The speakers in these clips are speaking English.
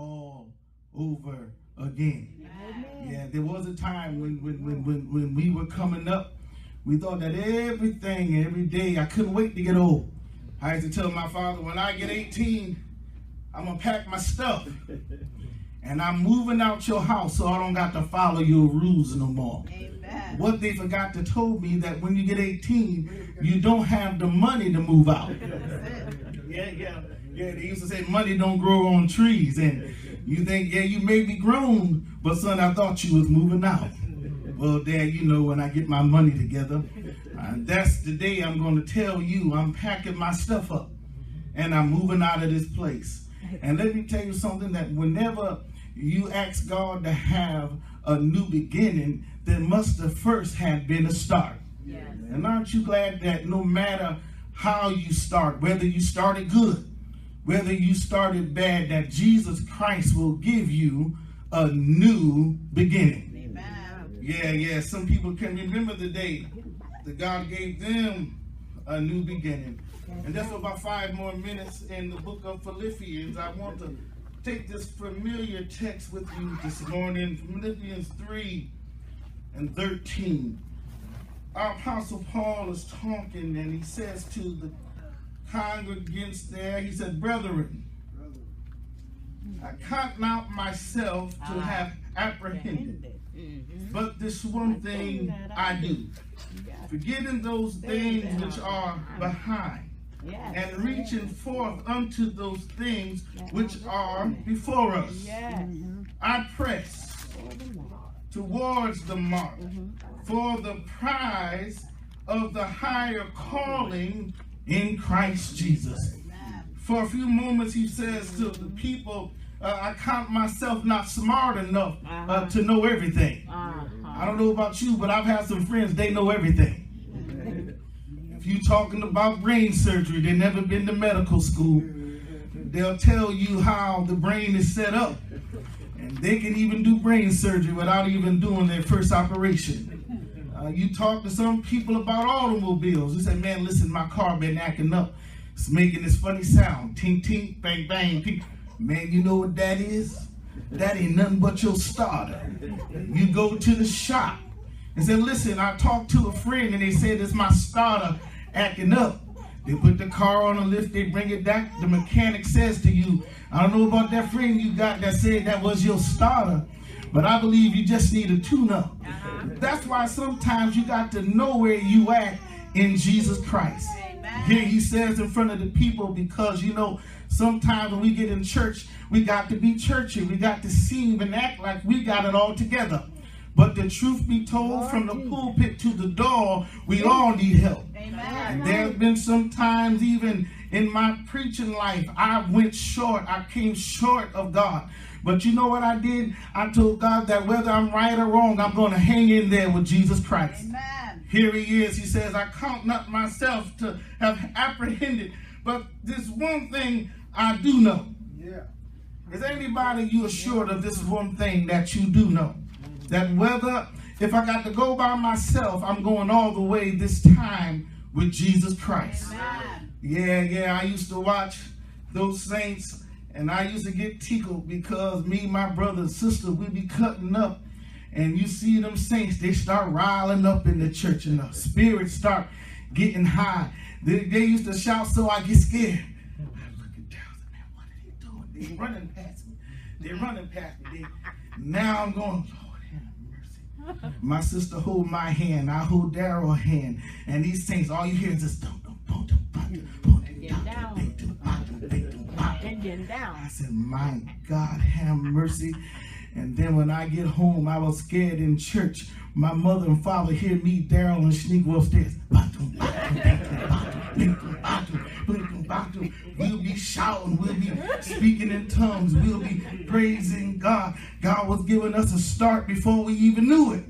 all over again. Yeah, there was a time when we were coming up, we thought that everything, every day, I couldn't wait to get old. I used to tell my father, when I get 18, I'm going to pack my stuff. And I'm moving out your house so I don't got to follow your rules no more. Amen. What they forgot to tell me that when you get 18, you don't have the money to move out. Yeah, they used to say money don't grow on trees. And you think, yeah, you may be grown, but son, I thought you was moving out. Well, Dad, you know, when I get my money together, that's the day I'm going to tell you I'm packing my stuff up and I'm moving out of this place. And let me tell you something, that whenever you ask God to have a new beginning, there must have first had been a start. Yes. And aren't you glad that no matter how you start, whether you started good, whether you started bad, that Jesus Christ will give you a new beginning. Yeah, some people can remember the day that God gave them a new beginning. And that's for about 5 more minutes in the book of Philippians. I want to take this familiar text with you this morning, Philippians 3 and 13. Our Apostle Paul is talking, and he says to the congregants there, he said, brethren, I count not myself to have apprehended. But this one thing I do, forgetting those things which are behind, and reaching forth unto those things which are before us. I press towards the mark for the prize of the higher calling in Christ Jesus. For a few moments he says to the people, I count myself not smart enough to know everything. I don't know about you, but I've had some friends, they know everything. If you're talking about brain surgery, they've never been to medical school, they'll tell you how the brain is set up. And they can even do brain surgery without even doing their first operation. You talk to some people about automobiles. You say, man, listen, my car been acting up. It's making this funny sound. Tink, tink, bang, bang, tink. Man, you know what that is? That ain't nothing but your starter. You go to the shop and say, listen, I talked to a friend and they said it's my starter acting up. They put the car on a lift, they bring it back. The mechanic says to you, I don't know about that friend you got that said that was your starter, but I believe you just need a tune-up. That's why sometimes you got to know where you at in Jesus Christ. Here he says in front of the people, because you know, sometimes when we get in church, we got to be churchy. We got to seem and act like we got it all together. But the truth be told, from the pulpit to the door, we all need help. And there have been some times, even in my preaching life, I went short. I came short of God. But you know what I did? I told God that whether I'm right or wrong, I'm going to hang in there with Jesus Christ. Amen. Here he is. He says, I count not myself to have apprehended, but this one thing I do know. Yeah. Is anybody you assured of this one thing that you do know? That whether, if I got to go by myself, I'm going all the way this time with Jesus Christ. Amen. Yeah, I used to watch those saints, and I used to get tickled because me, my brother and sister, we be cutting up, and you see them saints, they start riling up in the church, and the spirits start getting high. They used to shout, so I get scared. I look at down, man, what are they doing? They running past me. They're running past me. Now I'm going, Lord, have mercy. My sister hold my hand, I hold Darnell's hand, and these saints, all you hear is this, I said, my God, have mercy. And then when I get home, I was scared in church. My mother and father hear me, Darnell, and sneak upstairs. We'll be shouting, we'll be speaking in tongues, we'll be praising God. God was giving us a start before we even knew it.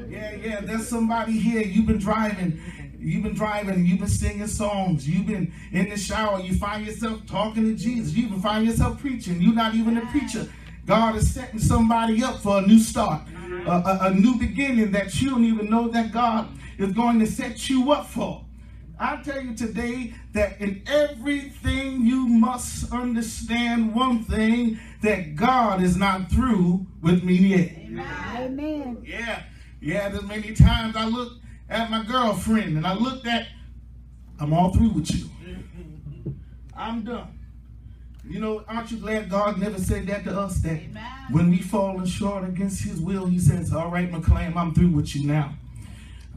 Yeah, there's somebody here, you've been driving, you've been singing songs, you've been in the shower, you find yourself talking to Jesus, you even find yourself preaching, you're not even a preacher. God is setting somebody up for a new start, a new beginning that you don't even know that God is going to set you up for. I tell you today that in everything you must understand one thing, that God is not through with me yet. Amen. Yeah, there's many times I look at my girlfriend and I looked at, I'm all through with you. I'm done. You know, aren't you glad God never said that to us? That when we falling short against his will, he says, all right, McClam, I'm through with you now.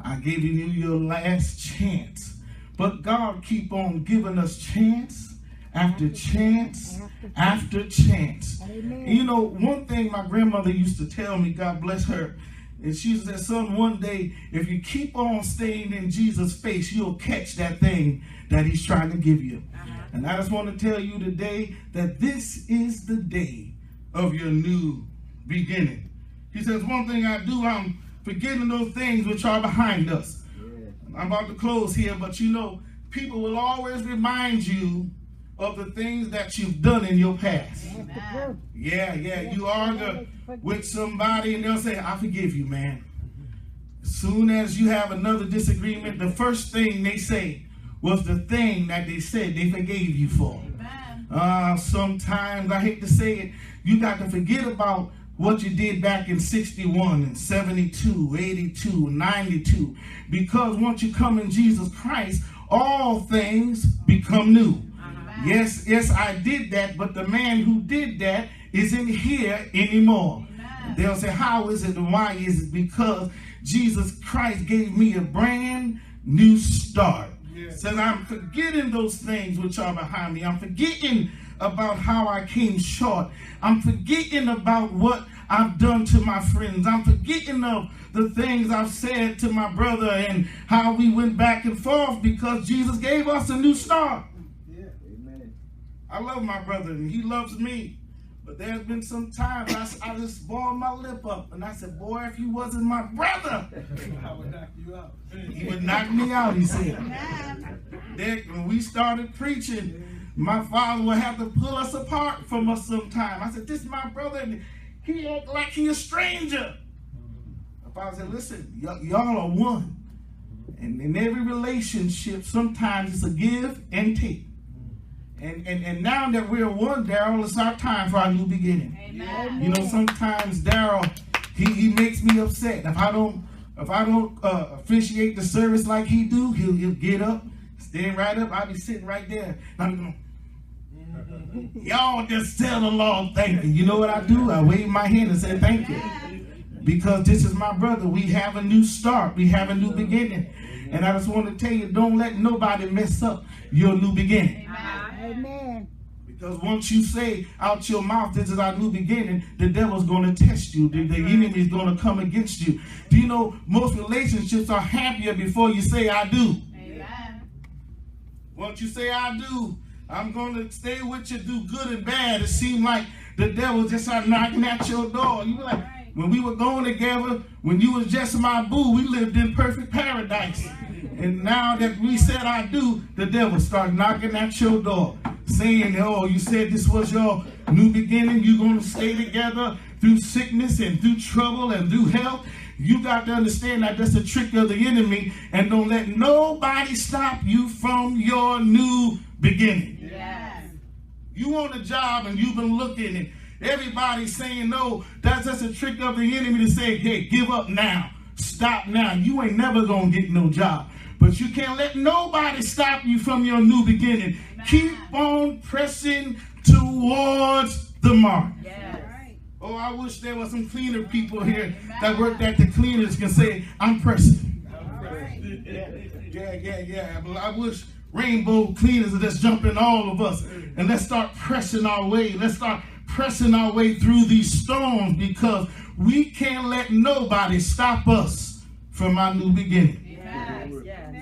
I gave you your last chance. But God keep on giving us chance after chance after chance. Amen. And you know, one thing my grandmother used to tell me, God bless her, and she said, son, one day, if you keep on staying in Jesus' face, you'll catch that thing that he's trying to give you. And I just want to tell you today that this is the day of your new beginning. He says, one thing I do, I'm forgetting those things which are behind us. I'm about to close here, but you know, people will always remind you of the things that you've done in your past. Yeah, you argue with somebody and they'll say, I forgive you, man. As soon as you have another disagreement, the first thing they say was the thing that they said they forgave you for. Sometimes, I hate to say it, you got to forget about what you did back in 61 and 72, 82, 92. Because once you come in Jesus Christ, all things become new. Yes, I did that, but the man who did that isn't here anymore. They'll say, how is it and why is it? Because Jesus Christ gave me a brand new start. Says, I'm forgetting those things which are behind me. I'm forgetting about how I came short. I'm forgetting about what I've done to my friends. I'm forgetting of the things I've said to my brother and how we went back and forth because Jesus gave us a new start. Amen. I love my brother and he loves me. But there's been some times I just balled my lip up and I said, boy, if you wasn't my brother, I would knock you out. he would knock me out, he said. Then when we started preaching, my father would have to pull us apart from us sometime. I said, this is my brother, and he act like he a stranger. My father said, listen, y'all are one. And in every relationship, sometimes it's a give and take. And now that we're one, Darrell, it's our time for our new beginning. Amen. You know, sometimes Darrell, he makes me upset. If I don't officiate the service like he do, he'll get up, stand right up. I'll be sitting right there. I'm going, y'all just tell the Lord thank you. You know what I do? I wave my hand and say thank you. Because this is my brother. We have a new start. We have a new beginning. And I just want to tell you, don't let nobody mess up your new beginning. Amen. Because once you say out your mouth, this is our new beginning, the devil's going to test you. The enemy is going to come against you. Do you know most relationships are happier before you say I do? Amen. Once you say I do, I'm going to stay with you, do good and bad. It seemed like the devil just started knocking at your door. You were like, when we were going together, when you was just my boo, we lived in perfect paradise. And now that we said I do, the devil started knocking at your door, saying, oh, you said this was your new beginning. You're going to stay together through sickness and through trouble and through health. You got to understand that that's a trick of the enemy, and don't let nobody stop you from your new beginning. Yes. You want a job and you've been looking and everybody's saying no. That's just a trick of the enemy to say, hey, give up now. Stop now. You ain't never going to get no job. But you can't let nobody stop you from your new beginning. Amen. Keep on pressing towards the mark. Yes. Oh, I wish there were some cleaner people here that worked at the cleaners can say, I'm pressing. Yeah. But I wish rainbow cleaners would just jump in all of us. And let's start pressing our way. Let's start pressing our way through these storms, because we can't let nobody stop us from our new beginning.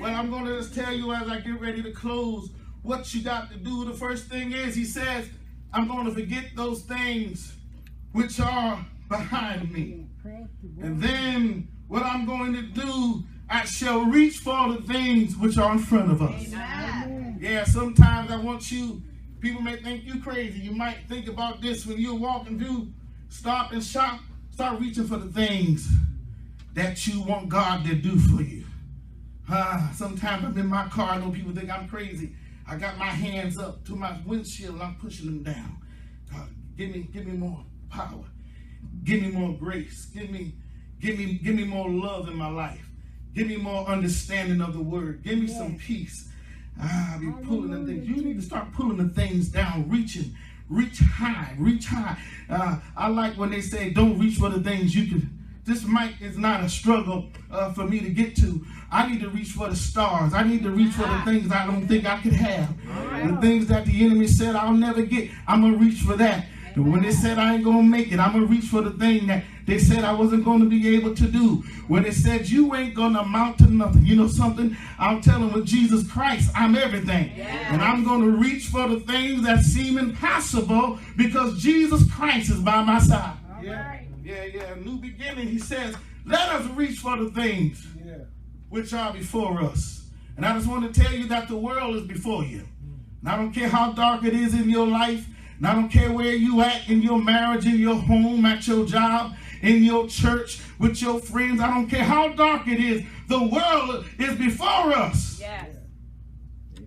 Well, I'm going to just tell you as I get ready to close what you got to do. The first thing is, he says, I'm going to forget those things which are behind me. And then what I'm going to do, I shall reach for the things which are in front of us. Amen. Yeah, sometimes I want you, people may think you crazy. You might think about this when you're walking through, stop and shop, start reaching for the things that you want God to do for you. Sometimes I'm in my car. I know people think I'm crazy. I got my hands up to my windshield and I'm pushing them down. God, give me more power. Give me more grace. Give me more love in my life. Give me more understanding of the word. Give me some peace. I'll be pulling the things. You need to start pulling the things down, reach high. I like when they say don't reach for the things you can. This mic is not a struggle for me to get to. I need to reach for the stars. I need to reach for the things I don't think I could have. The things that the enemy said I'll never get, I'm going to reach for that. And when they said I ain't going to make it, I'm going to reach for the thing that they said I wasn't going to be able to do. When they said you ain't going to amount to nothing. You know something? I'm telling with Jesus Christ, I'm everything. And I'm going to reach for the things that seem impossible because Jesus Christ is by my side. New beginning, he says, let us reach for the things which are before us. And I just want to tell you that the world is before you. And I don't care how dark it is in your life. And I don't care where you at in your marriage, in your home, at your job, in your church, with your friends. I don't care how dark it is. The world is before us. Yes.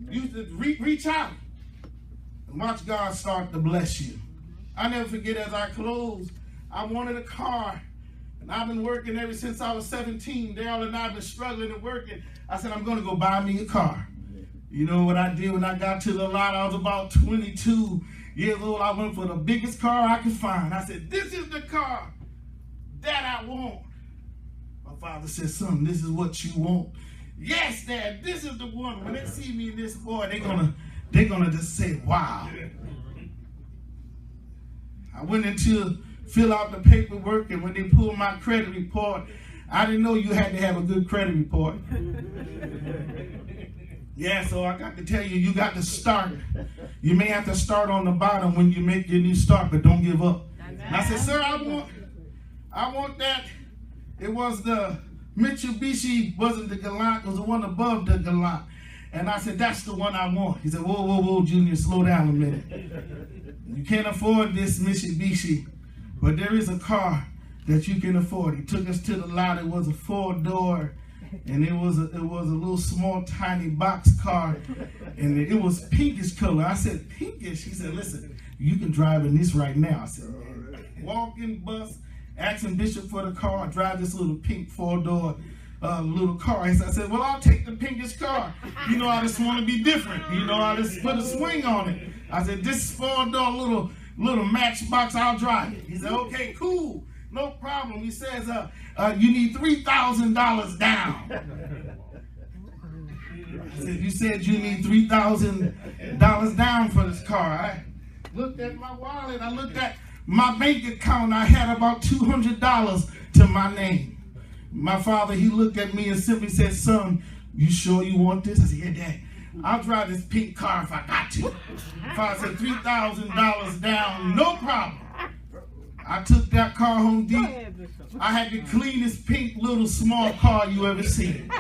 You should reach out and watch God start to bless you. I never forget, as I close, I wanted a car. And I've been working ever since I was 17. Darrell and I have been struggling and working. I said, I'm going to go buy me a car. You know what I did when I got to the lot? I was about 22 years old. I went for the biggest car I could find. I said, this is the car that I want. My father said, son, this is what you want. Yes, Dad, this is the one. When they see me in this, boy, they're gonna just say, wow. I went into fill out the paperwork, and when they pulled my credit report, I didn't know you had to have a good credit report. Yeah, so I got to tell you, you got to start. You may have to start on the bottom when you make your new start, but don't give up. And I said, sir, I want that. It was the Mitsubishi, wasn't the Galant, it was the one above the Galant. And I said, that's the one I want. He said, whoa, Junior, slow down a minute. You can't afford this Mitsubishi. But there is a car that you can afford. He took us to the lot. It was a 4-door, and it was a little small tiny box car, and it was pinkish color. I said, pinkish? He said, listen, you can drive in this right now. I said, man, walk-in bus, asking Bishop for the car, drive this little pink 4-door little car. I said, well, I'll take the pinkish car. You know, I just want to be different. You know, I just put a swing on it. I said, this 4-door little matchbox, I'll drive it. He said, okay, cool, no problem. He says, you need $3,000 down. I said, you said you need $3,000 down for this car. I looked at my wallet, I looked at my bank account. I had about $200 to my name. My father, he looked at me and simply said, son, you sure you want this? I said, yeah, Dad. I'll drive this pink car if I got to. Father said, $3,000 down, no problem. I took that car home deep. I had the cleanest pink little small car you ever seen.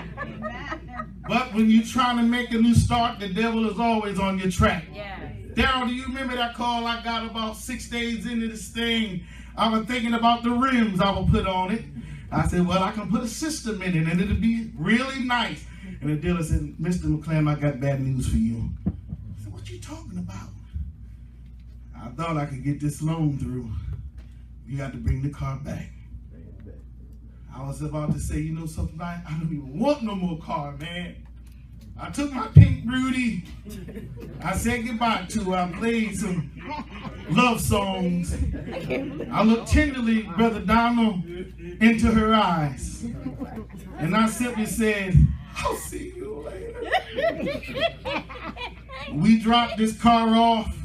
But when you're trying to make a new start, the devil is always on your track. Darrell, do you remember that call I got about 6 days into this thing? I was thinking about the rims I would put on it. I said, well, I can put a system in it and it'll be really nice. And the dealer said, Mr. McClam, I got bad news for you. I said, what you talking about? I thought I could get this loan through. You got to bring the car back. I was about to say, you know something, I don't even want no more car, man. I took my pink Rudy. I said goodbye to her. I played some love songs. I looked tenderly, Brother Darnell, into her eyes. And I simply said, I'll see you later. We dropped this car off.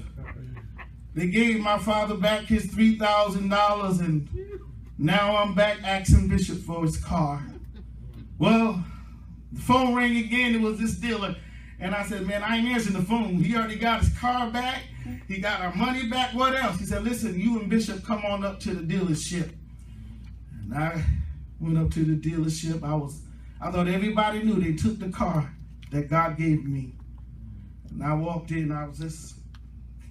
They gave my father back his $3,000, and now I'm back asking Bishop for his car. Well, the phone rang again. It was this dealer. And I said, man, I ain't answering the phone. He already got his car back. He got our money back. What else? He said, listen, you and Bishop come on up to the dealership. And I went up to the dealership. I thought everybody knew they took the car that God gave me. And I walked in. I was just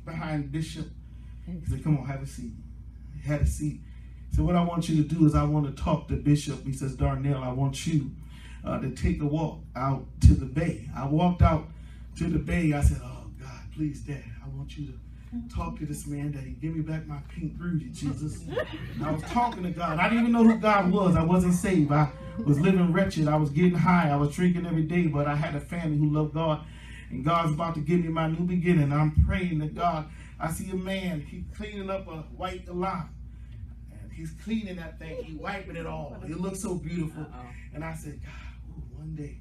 behind Bishop. He said, come on, have a seat. He had a seat. He said, what I want you to do is I want to talk to Bishop. He says, Darnell, I want you to take a walk out to the bay. I walked out to the bay. I said, oh, God, please, Dad, I want you to talk to this man, Daddy. Give me back my pink Rudy, Jesus. And I was talking to God. I didn't even know who God was. I wasn't saved. I was living wretched. I was getting high. I was drinking every day, but I had a family who loved God. And God's about to give me my new beginning. I'm praying to God. I see a man. He's cleaning up a white galant. And he's cleaning that thing. He's wiping it all. It looks so beautiful. And I said, God, one day,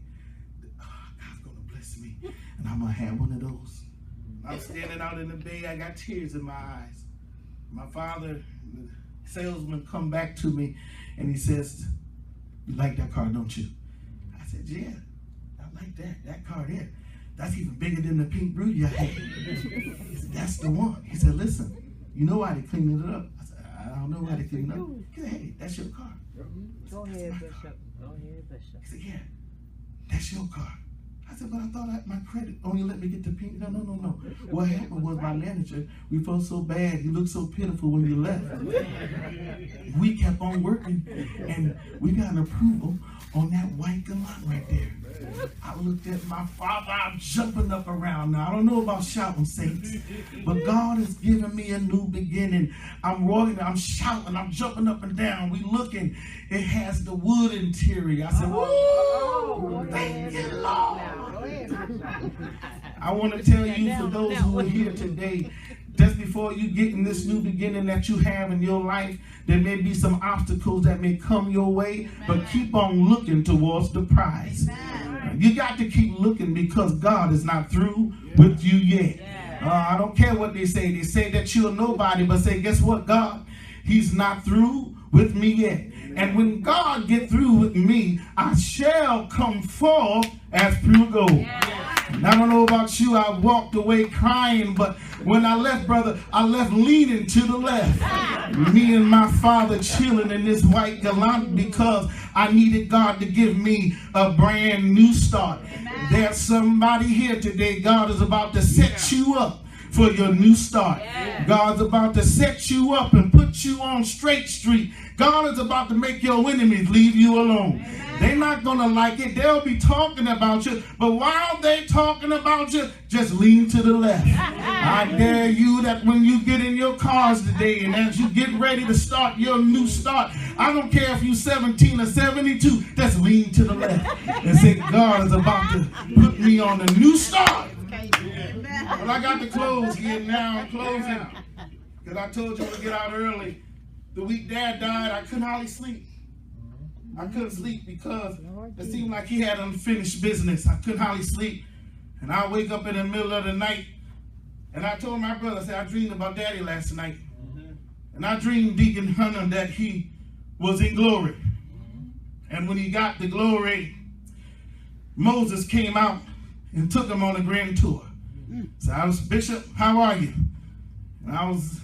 God's going to bless me. And I'm going to have one of those. I'm standing out in the bay. I got tears in my eyes. My father, the salesman, come back to me and he says, you like that car, don't you? I said, yeah, I like that. That car there. That's even bigger than the pink Rudy I had. He said, that's the one. He said, listen, you know why they cleaning it up? I said, I don't know why they cleaning it up. He said, hey, that's your car. Go ahead, Bishop. Go ahead, Bishop. He said, yeah, that's your car. I said, but I thought my credit only let me get the pink. No. What happened was my manager, we felt so bad. You looked so pitiful when you left. We kept on working, and we got an approval on that white galant right there. I looked at my father, I'm jumping up around now. I don't know about shouting, saints, but God has given me a new beginning. I'm rolling, I'm shouting, I'm jumping up and down. We looking, it has the wood interior. I said, whoa, thank you, Lord. I want to tell you, for those who are here today, just before you get in this new beginning that you have in your life, there may be some obstacles that may come your way, but keep on looking towards the prize. You got to keep looking because God is not through with you yet. I don't care what they say. They say that you're nobody, but say, guess what, God? He's not through with me yet. And when God get through with me, I shall come forth as pure gold. And I don't know about you, I walked away crying, but when I left, brother, I left leaning to the left. Me and my father chilling in this white galant because I needed God to give me a brand new start. There's somebody here today, God is about to set you up for your new start. God's about to set you up and put you on straight street. God is about to make your enemies leave you alone. They're not going to like it. They'll be talking about you. But while they're talking about you, just lean to the left. I dare you that when you get in your cars today and as you get ready to start your new start, I don't care if you're 17 or 72, just lean to the left and say, God is about to put me on a new start. Well, I got to close here now. I'm closing because I told you to get out early. The week Dad died, I couldn't hardly sleep. I couldn't sleep because it seemed like he had unfinished business. I couldn't hardly sleep. And I wake up in the middle of the night and I told my brother, I said, I dreamed about Daddy last night. And I dreamed Deacon Hunter that he was in glory. And when he got the glory, Moses came out and took him on a grand tour. So I was, Bishop, how are you? And I was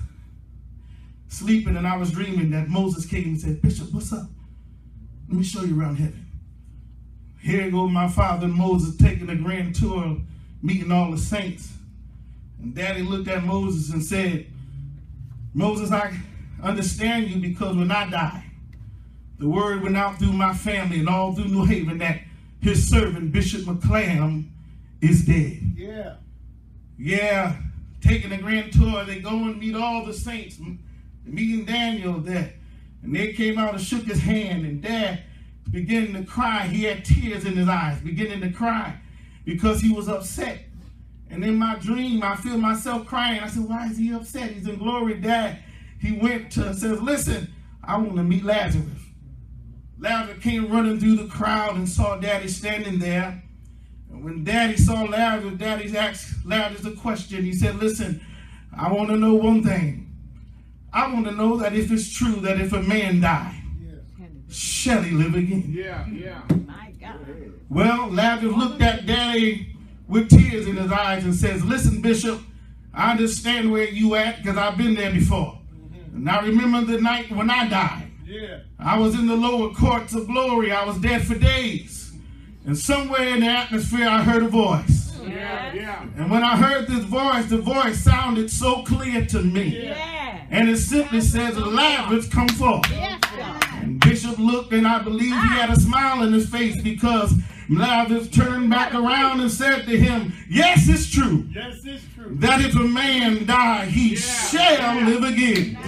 sleeping and I was dreaming that Moses came and said, Bishop, what's up? Let me show you around heaven. Here goes my father and Moses taking a grand tour, meeting all the saints. And Daddy looked at Moses and said, Moses, I understand you because when I die, the word went out through my family and all through New Haven that his servant, Bishop McClam, is dead. Yeah, taking a grand tour, they go and meet all the saints, meeting Daniel there. And they came out and shook his hand, and Dad began to cry. He had tears in his eyes, beginning to cry because he was upset. And in my dream, I feel myself crying. I said, why is he upset? He's in glory, Dad. He went to and says, listen, I want to meet Lazarus. Lazarus came running through the crowd and saw Daddy standing there. And when Daddy saw Lazarus, Daddy asked Lazarus a question. He said, listen, I want to know one thing. I want to know that if it's true that if a man die, shall he live again? My God. Well, Lazarus looked at Daddy with tears in his eyes and says, listen, Bishop, I understand where you at because I've been there before. And I remember the night when I died. I was in the lower courts of glory. I was dead for days. And somewhere in the atmosphere, I heard a voice. And when I heard this voice, the voice sounded so clear to me. And it simply says, Lazarus, come forth. And Bishop Bishop looked, and I believe he had a smile on his face, because Lazarus turned back around and said to him, yes, it's true. Yes, it's true. That if a man die, he shall live again.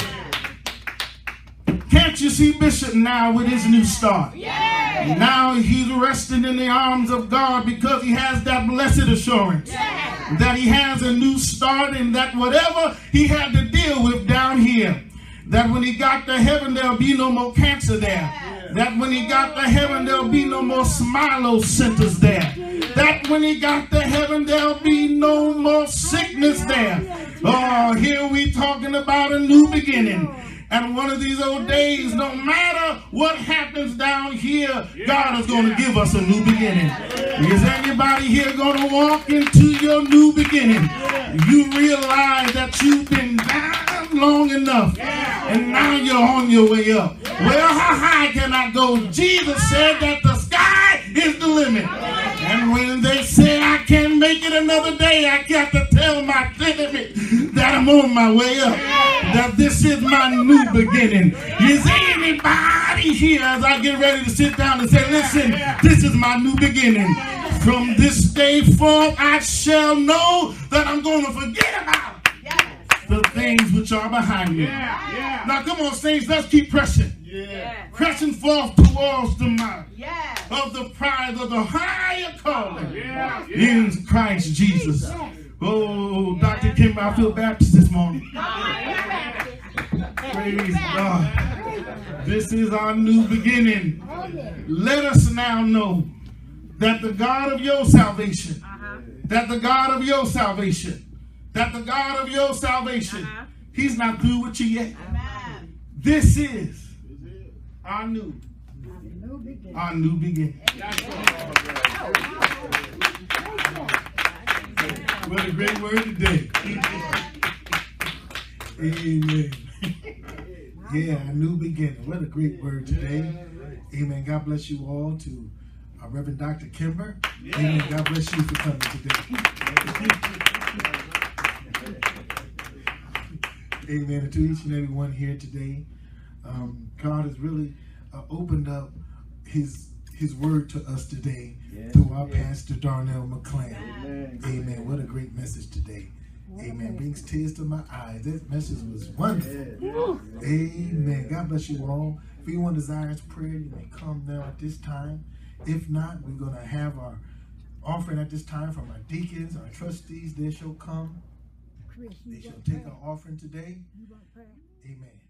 Can't you see Bishop now with his new start? Now he's resting in the arms of God, because he has that blessed assurance that he has a new start, and that whatever he had to deal with down here, that when he got to heaven, there'll be no more cancer there. That when he got to heaven, there'll be no more smilo centers there. That when he got to heaven, there'll be no more sickness there. Oh, here we talking about a new beginning. And one of these old days, no matter what happens down here, God is going to give us a new beginning. Is anybody here going to walk into your new beginning? You realize that you've been down long enough, and now you're on your way up. Well, how high can I go? Jesus said that the sky is the limit. And when they say I can't make it another day, I got to tell my enemy that I'm on my way up. That this is my new beginning. Is anybody here, as I get ready to sit down and say, listen, this is my new beginning. From this day forth, I shall know that I'm going to forget about the things which are behind me. Now, come on, saints, let's keep pressing. Pressing forth towards the mark of the prize of the higher calling in Christ Jesus. Oh, Dr. Kimber, I feel Baptist this morning. Praise God. This is our new beginning. Let us now know that the God of your salvation, that the God of your salvation, that the God of your salvation, he's not through with you yet. This is our new beginning. What a great word today. Amen. Yeah, a new beginning. What a great word today. Amen. God bless you all. To Reverend Dr. Kimber. Amen. God bless you for coming today. Amen. And to each and every one here today, God has really opened up his word to us today through our pastor Darnell McClam. Amen. What a great message today. Amen. Brings tears to my eyes. This message was wonderful. Amen. God bless you all. If anyone desires prayer, you may come now at this time. If not, we're going to have our offering at this time from our deacons, our trustees. They shall come. They shall take our offering today. Amen.